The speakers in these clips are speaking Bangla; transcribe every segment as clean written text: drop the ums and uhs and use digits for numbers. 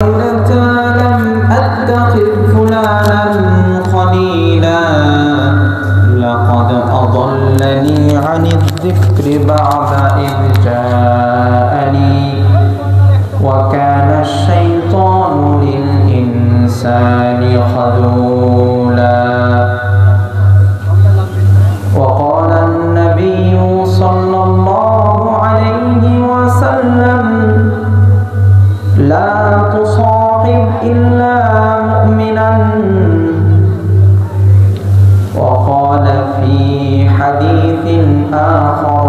لم أتخذ فلانا خليلا لقد أضلني عن الذكر بعد إذ جاءني وكان الشيطان للإنسان خذولا وقال النبي صلى الله عليه وسلم لا تصاحب إلا مؤمنا وقال في حديث آخر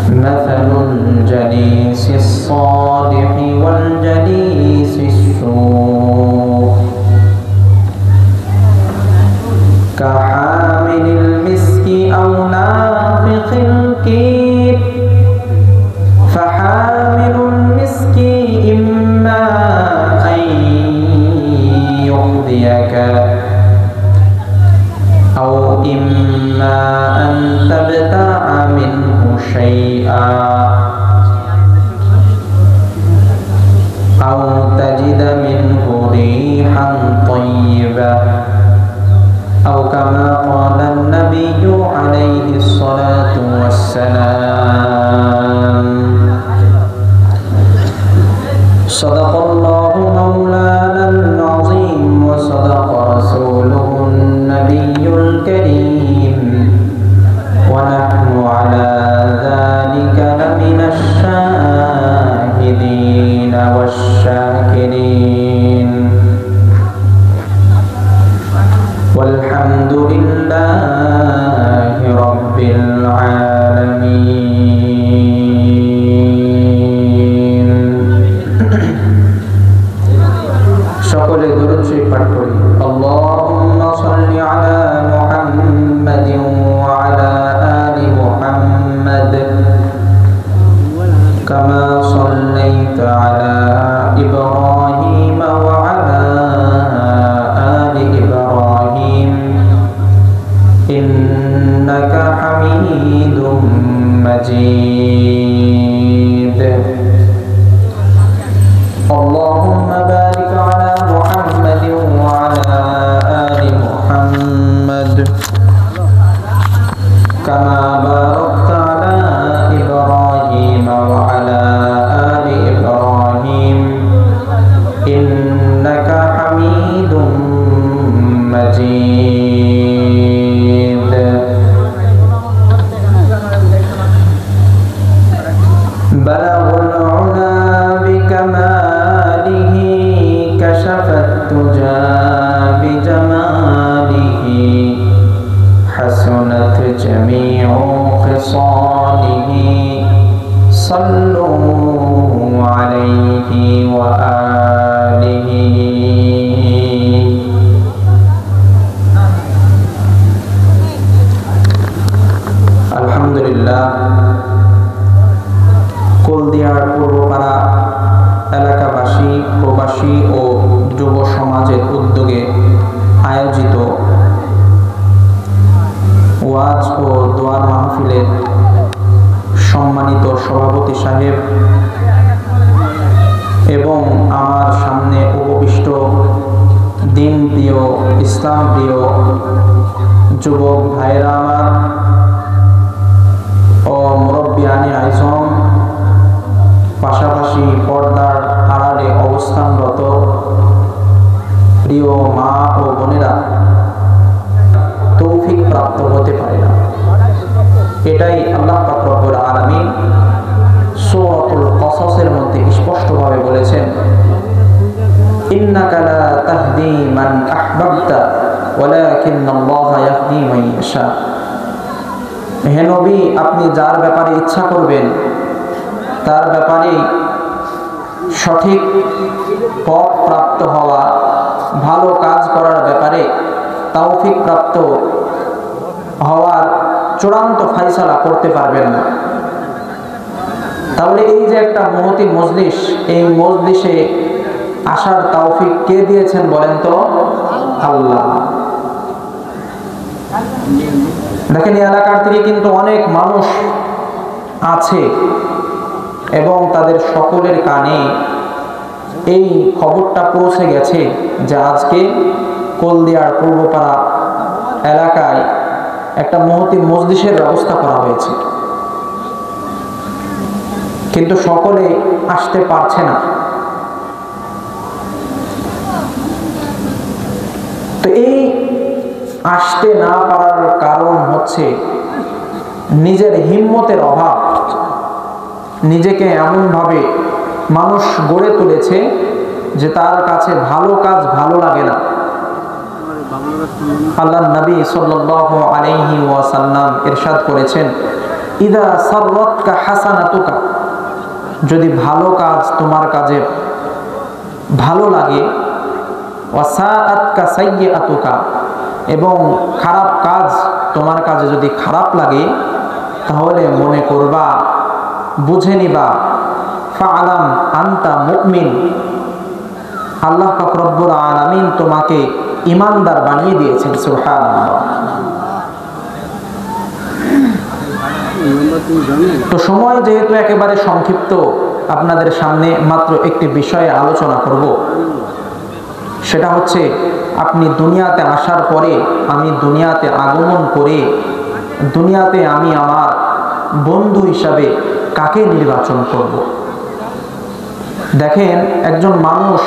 مثل الجليس الصالح والجليس السوء كحامل المسك أو نافخ الكير فحامل المسك إما أن يحذيك أو إما أن تبتاع منه شيئا أو تجد منه ريحا طيبة أو كما قال النبي عليه الصلاة والسلام صدق الله مولانا العظيم وصدق رسوله النبي الكريم ونحن على ذلك لمن الشاهدين والشاكرين والحمد لله رب العالمين সকলে দরুদ শরীফ পাঠ করি আল্লাহুম্মা সাল্লি আলা মুহাম্মাদিন ওয়া আলা আলি মুহাম্মাদ কামা সাল্লাইতা আলা ইব্রাহিম ওয়া আলা আলি ইব্রাহিম ইন্নাকা হামিদুম মাজিদ اللهم بارك على محمد وعلى آل محمد كما باركت على إبراهيم وعلى آل إبراهيم إنك حميد مجيد بلغ العلا بكماله كشف الدجى بجماله حسنت جميع خصاله صلوا عليه وآله الحمد لله কুলদিয়ার পূর্বপাড়া এলাকাবাসী প্রবাসী ও যুব সমাজের উদ্যোগে আয়োজিত ওয়াজ ও দোয়ার মাহফিলের সম্মানিত সভাপতি সাহেব এবং আমার সামনে উপবিষ্ট দিন প্রিয় ইসলাম প্রিয় যুবক ভাইরা আমার ও মুরব্বিয়ানে আইজম পাশাপাশি পর্দার আড়ালে অবস্থানরত প্রিয় মা ও বোনেরা, তৌফিক প্রাপ্ত হতে পারে না। এটাই আল্লাহ পাক রব্বুল আলামিন সূরাতুল কসসের মধ্যে স্পষ্টভাবে বলেছেন, ইন্নাকা লা তাহদি মান আহবাবতা ওয়ালাকিন্নাল্লাহা ইয়াহদি মান ইয়াশা। হে নবী, আপনি যার ব্যাপারে ইচ্ছা করবেন তার ব্যাপারে সঠিক পথ প্রাপ্ত হওয়া, ভালো কাজ করার ব্যাপারে তৌফিক প্রাপ্ত হওয়ার চূড়ান্ত ফায়সালা করতে পারবেন না। তাহলে এই যে একটা মহতি মজলিস, এই মজলিসে আসার তৌফিক কে দিয়েছেন বলেন তো? আল্লাহ। দেখেন, এই এলাকার থেকে কিন্তু অনেক মানুষ আছে এবং তাদের সকলের কানে এই খবরটা পৌঁছে গেছে যে আজকে কলদিয়ার পূর্বপাড়া এলাকায় একটা মহতি মজলিসের ব্যবস্থা করা হয়েছে, কিন্তু সকলে আসতে পারছে না। তো এই আসতে না পারার কারণ হচ্ছে নিজের হিম্মতের অভাব। নিজেকে এমনভাবে মানুষ গড়ে তুলেছে যে তার কাছে ভালো কাজ ভালো লাগে না। আল্লাহর নবী সাল্লাল্লাহু আলাইহি ওয়াসাল্লাম ইরশাদ করেছেন, ইদা সাররাতকা হাসানাতুকা, যদি ভালো কাজ তোমার কাজে ভালো লাগে, ওয়াসাআতকা সাইয়্যাতুকা, এবং খারাপ কাজ তোমার কাজে যদি খারাপ লাগে, তাহলে মনে করবা, বুঝে নিবা, ফাআলাম আনতা মুমিন, আল্লাহ পাক রব্বুল আলামিন তোমাকে ঈমানদার বানিয়ে দিয়েছেন। সুবহানাল্লাহ। তো সময় যেহেতু একেবারে সংক্ষিপ্ত, আপনাদের সামনে মাত্র একটি বিষয়ে আলোচনা করব। সেটা হচ্ছে আপনি দুনিয়াতে আসার পরে, আমি দুনিয়াতে আগমন করে দুনিয়াতে আমি আমার বন্ধু হিসাবে কাকে নির্বাচন করব। দেখেন, একজন মানুষ